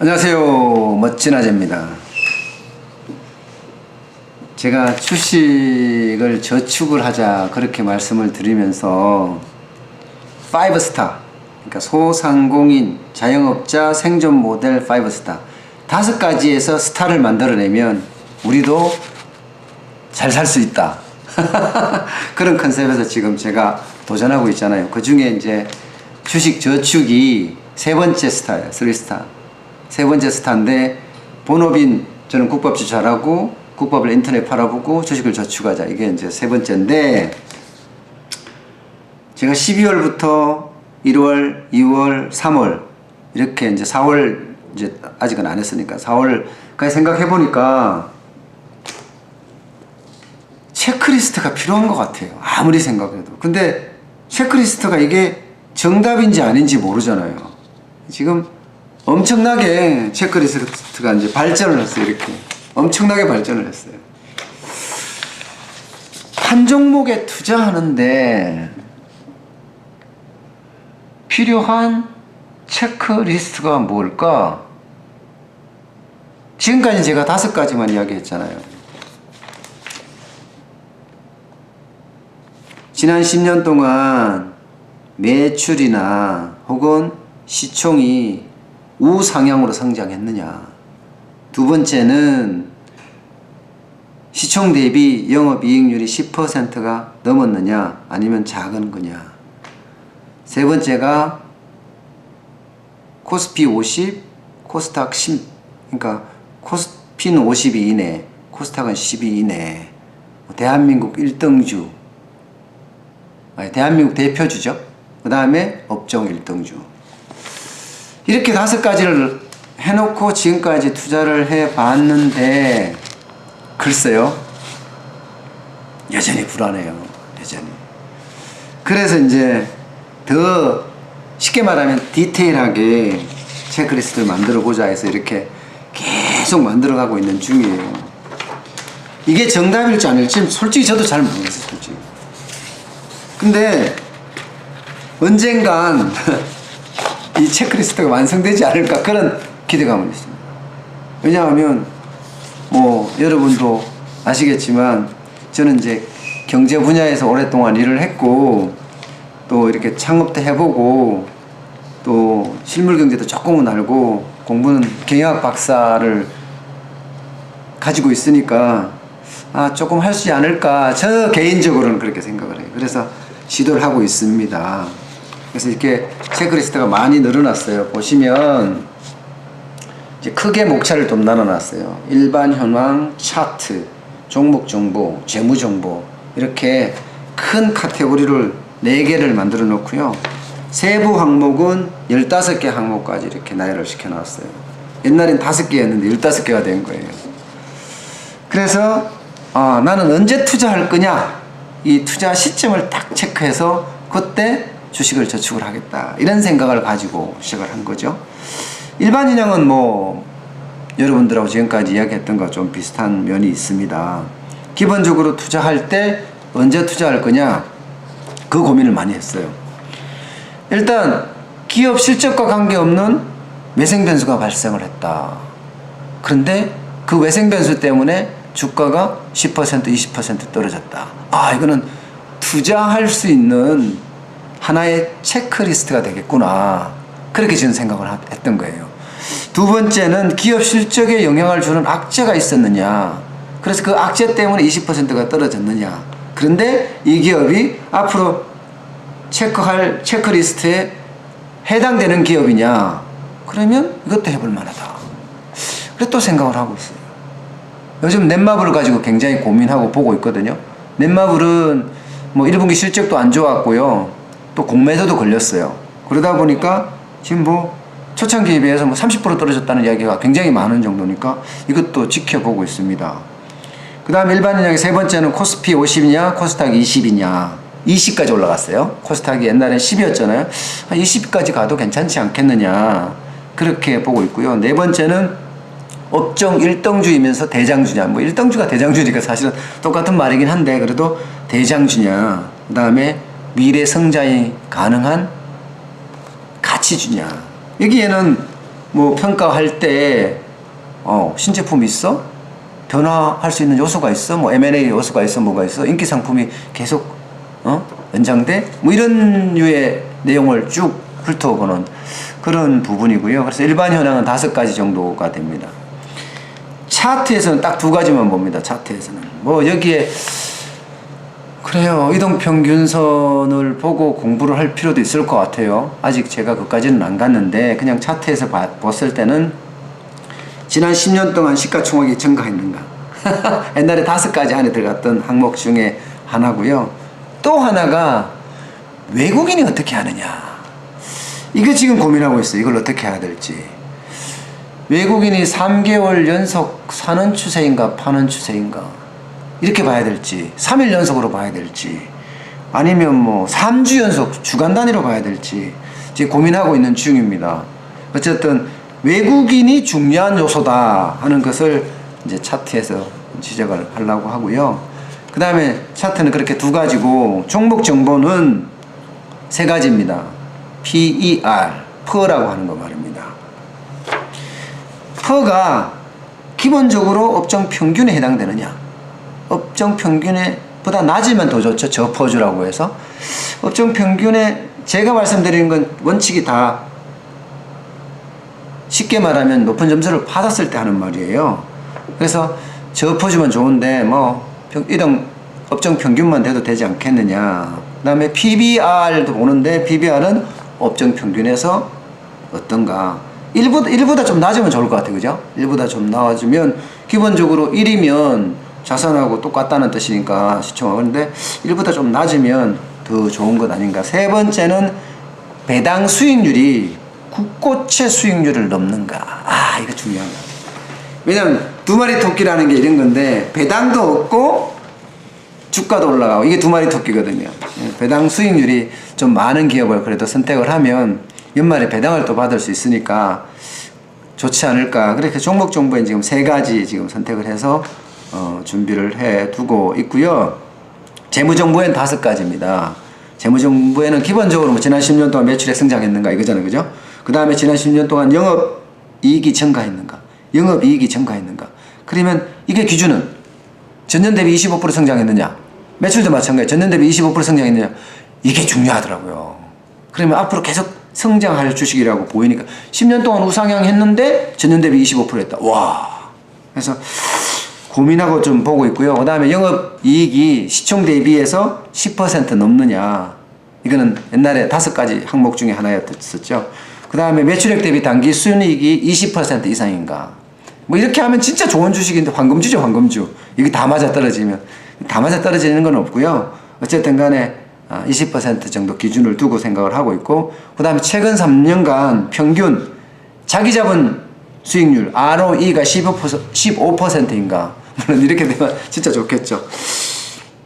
안녕하세요. 멋진 아재입니다. 제가 주식을 저축을 하자 그렇게 말씀을 드리면서 5스타, 그러니까 소상공인, 자영업자 생존 모델 5스타 5가지에서 스타를 만들어내면 우리도 잘 살 수 있다. 그런 컨셉에서 지금 제가 도전하고 있잖아요. 그 중에 이제 주식 저축이 세 번째 스타예요. 3스타. 세 번째 스타인데, 본업인 저는 국밥집 잘하고 국밥을 인터넷 팔아보고 주식을 저축하자. 이게 이제 세 번째인데, 제가 12월부터 1월, 2월, 3월 이렇게 이제 4월 이제 아직은 안 했으니까 4월까지 생각해 보니까 체크리스트가 필요한 것 같아요. 아무리 생각해도. 근데 체크리스트가 이게 정답인지 아닌지 모르잖아요. 지금 엄청나게 체크리스트가 이제 발전을 했어요. 이렇게 엄청나게 발전을 했어요. 한 종목에 투자하는데 필요한 체크리스트가 뭘까? 지금까지 제가 5가지만 이야기했잖아요. 지난 10년 동안 매출이나 혹은 시총이 우상향으로 성장했느냐. 두 번째는 시총 대비 영업이익률이 10%가 넘었느냐 아니면 작은 거냐. 세 번째가 코스피 50, 코스닥 10, 그러니까 코스피는 52 이내, 코스닥은 12 이내. 대한민국 1등주, 대한민국 대표주죠. 그 다음에 업종 1등주. 이렇게 5가지를 해놓고 지금까지 투자를 해봤는데 글쎄요, 여전히 불안해요. 여전히. 그래서 이제 더 쉽게 말하면 디테일하게 체크리스트를 만들어 보자 해서 이렇게 계속 만들어 가고 있는 중이에요. 이게 정답일지 아닐지 솔직히 저도 잘 모르겠어요. 솔직히. 근데 언젠간 이 체크리스트가 완성되지 않을까 그런 기대감은 있습니다. 왜냐하면 뭐 여러분도 아시겠지만 저는 이제 경제 분야에서 오랫동안 일을 했고 또 이렇게 창업도 해보고 또 실물 경제도 조금은 알고 공부는 경영학 박사를 가지고 있으니까 조금 할 수 있지 않을까, 저 개인적으로는 그렇게 생각을 해요. 그래서 시도를 하고 있습니다. 그래서 이렇게 체크리스트가 많이 늘어났어요. 보시면 이제 크게 목차를 좀 나눠놨어요. 일반 현황, 차트, 종목 정보, 재무 정보, 이렇게 큰 카테고리를 4개를 만들어 놓고요. 세부 항목은 15개 항목까지 이렇게 나열을 시켜 놨어요. 옛날엔 5개였는데 15개가 된 거예요. 그래서 나는 언제 투자할 거냐, 이 투자 시점을 딱 체크해서 그때 주식을 저축을 하겠다, 이런 생각을 가지고 시작을 한 거죠. 일반 인형은 뭐 여러분들하고 지금까지 이야기했던 것과 좀 비슷한 면이 있습니다. 기본적으로 투자할 때 언제 투자할 거냐, 그 고민을 많이 했어요. 일단 기업 실적과 관계없는 외생 변수가 발생을 했다. 그런데 그 외생 변수 때문에 주가가 10%, 20% 떨어졌다. 이거는 투자할 수 있는 하나의 체크리스트가 되겠구나. 그렇게 저는 생각을 했던 거예요. 두 번째는 기업 실적에 영향을 주는 악재가 있었느냐. 그래서 그 악재 때문에 20%가 떨어졌느냐. 그런데 이 기업이 앞으로 체크할 체크리스트에 해당되는 기업이냐. 그러면 이것도 해볼 만하다. 그래 또 생각을 하고 있어요. 요즘 넷마블을 가지고 굉장히 고민하고 보고 있거든요. 넷마블은 뭐 1분기 실적도 안 좋았고요. 또 공매도도 걸렸어요. 그러다 보니까 지금 뭐 초창기에 비해서 뭐 30% 떨어졌다는 이야기가 굉장히 많은 정도니까 이것도 지켜보고 있습니다. 그 다음 일반 인형의 세 번째는 코스피 50이냐 코스닥 20이냐. 20까지 올라갔어요. 코스닥이 옛날엔 10이었잖아요. 20까지 가도 괜찮지 않겠느냐, 그렇게 보고 있고요. 네 번째는 업종 1등주이면서 대장주냐. 뭐 1등주가 대장주니까 사실은 똑같은 말이긴 한데 그래도 대장주냐. 그 다음에 미래 성장이 가능한 가치주냐. 여기에는 뭐 평가할 때 신제품이 있어? 변화할 수 있는 요소가 있어? 뭐 M&A 요소가 있어? 뭐가 있어? 인기 상품이 계속 연장돼? 뭐 이런 류의 내용을 쭉 훑어보는 그런 부분이고요. 그래서 일반 현황은 5가지 정도가 됩니다. 차트에서는 딱 2가지만 봅니다. 차트에서는 뭐 여기에 그래요. 이동평균선을 보고 공부를 할 필요도 있을 것 같아요. 아직 제가 그까지는 안 갔는데 그냥 차트에서 봤을 때는 지난 10년 동안 시가총액이 증가했는가 옛날에 5가지 안에 들어갔던 항목 중에 하나고요. 또 하나가 외국인이 어떻게 하느냐, 이거 지금 고민하고 있어요. 이걸 어떻게 해야 될지. 외국인이 3개월 연속 사는 추세인가 파는 추세인가 이렇게 봐야 될지, 3일 연속으로 봐야 될지, 아니면 뭐 3주 연속 주간 단위로 봐야 될지 지금 고민하고 있는 중입니다. 어쨌든 외국인이 중요한 요소다 하는 것을 이제 차트에서 지적을 하려고 하고요. 그 다음에 차트는 그렇게 2가지고 종목 정보는 3가지입니다. PER, PER라고 하는 거 말입니다. PER가 기본적으로 업종 평균에 해당되느냐, 업종 평균에 보다 낮으면 더 좋죠. 저퍼주라고 해서 업종 평균에, 제가 말씀드리는 건 원칙이 다 쉽게 말하면 높은 점수를 받았을 때 하는 말이에요. 그래서 저퍼주면 좋은데 뭐 이런 업종 평균만 돼도 되지 않겠느냐. 그 다음에 PBR도 보는데 PBR은 업종 평균에서 어떤가, 1보다 좀 낮으면 좋을 것 같아요. 그죠? 1보다 좀 나아지면, 기본적으로 1이면 자산하고 똑같다는 뜻이니까 시총하고, 그런데 1보다 좀 낮으면 더 좋은 것 아닌가. 3번째는 배당 수익률이 국고채 수익률을 넘는가. 이거 중요한 거. 왜냐면 2마리 토끼라는 게 이런 건데, 배당도 없고 주가도 올라가고, 이게 2마리 토끼거든요. 배당 수익률이 좀 많은 기업을 그래도 선택을 하면 연말에 배당을 또 받을 수 있으니까 좋지 않을까. 그렇게 종목 정보에 지금 3가지 지금 선택을 해서 준비를 해 두고 있고요. 재무정보에는 5가지입니다. 재무정보에는 기본적으로 뭐 지난 10년 동안 매출액 성장했는가 이거잖아요. 그죠? 그 다음에 지난 10년 동안 영업이익이 증가했는가, 영업이익이 증가했는가. 그러면 이게 기준은 전년 대비 25% 성장했느냐, 매출도 마찬가지 전년 대비 25% 성장했느냐, 이게 중요하더라고요. 그러면 앞으로 계속 성장할 주식이라고 보이니까 10년 동안 우상향 했는데 전년 대비 25% 했다. 와. 그래서 고민하고 좀 보고 있고요. 그 다음에 영업이익이 시총 대비해서 10% 넘느냐, 이거는 옛날에 5가지 항목 중에 하나였었죠. 그 다음에 매출액 대비 당기 순이익이 20% 이상인가. 뭐 이렇게 하면 진짜 좋은 주식인데, 황금주죠, 황금주. 이게 다 맞아 떨어지면. 다 맞아 떨어지는 건 없고요. 어쨌든 간에 20% 정도 기준을 두고 생각을 하고 있고, 그 다음에 최근 3년간 평균 자기 잡은 수익률 ROE가 15%인가. 물론 이렇게 되면 진짜 좋겠죠.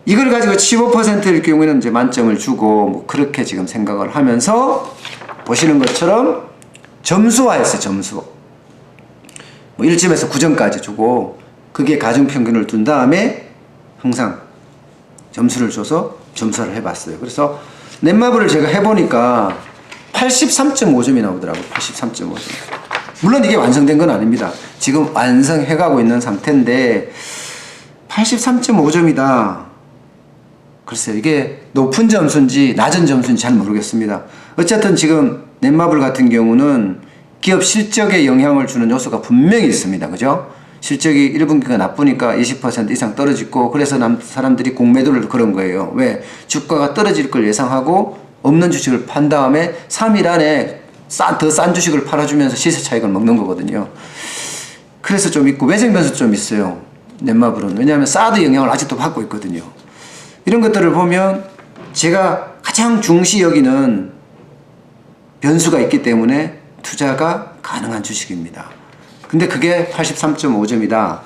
이걸 가지고 15%일 경우에는 이제 만점을 주고, 뭐 그렇게 지금 생각을 하면서 보시는 것처럼 점수화했어요. 점수. 뭐 1점에서 9점까지 주고, 그게 가중평균을 둔 다음에 항상 점수를 줘서 점수를 해봤어요. 그래서 넷마블을 제가 해보니까 83.5점이 나오더라고요. 83.5점. 물론 이게 완성된 건 아닙니다. 지금 완성해가고 있는 상태인데 83.5점이다. 글쎄요, 이게 높은 점수인지 낮은 점수인지 잘 모르겠습니다. 어쨌든 지금 넷마블 같은 경우는 기업 실적에 영향을 주는 요소가 분명히 있습니다. 그죠? 실적이 1분기가 나쁘니까 20% 이상 떨어지고, 그래서 사람들이 공매도를 그런 거예요. 왜? 주가가 떨어질 걸 예상하고 없는 주식을 판 다음에 3일 안에 더 싼 주식을 팔아주면서 시세 차익을 먹는 거거든요. 그래서 좀 있고, 외생 변수 좀 있어요. 넷마블은. 왜냐하면 사드 영향을 아직도 받고 있거든요. 이런 것들을 보면 제가 가장 중시 여기는 변수가 있기 때문에 투자가 가능한 주식입니다. 근데 그게 83.5점이다.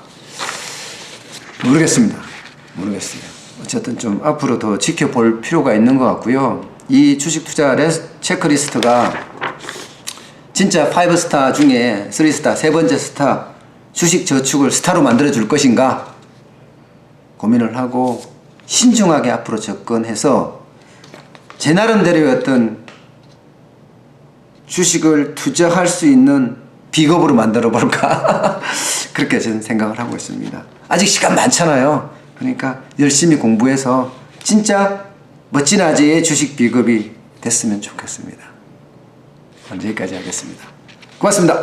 모르겠습니다. 어쨌든 좀 앞으로 더 지켜볼 필요가 있는 것 같고요. 이 주식 투자 체크리스트가 진짜 5스타 중에 3스타, 3번째 스타, 주식 저축을 스타로 만들어 줄 것인가 고민을 하고 신중하게 앞으로 접근해서 제 나름대로의 어떤 주식을 투자할 수 있는 비겁으로 만들어 볼까 그렇게 저는 생각을 하고 있습니다. 아직 시간 많잖아요. 그러니까 열심히 공부해서 진짜 멋진 아재의 주식 비겁이 됐으면 좋겠습니다. 오늘 여기까지 하겠습니다. 고맙습니다.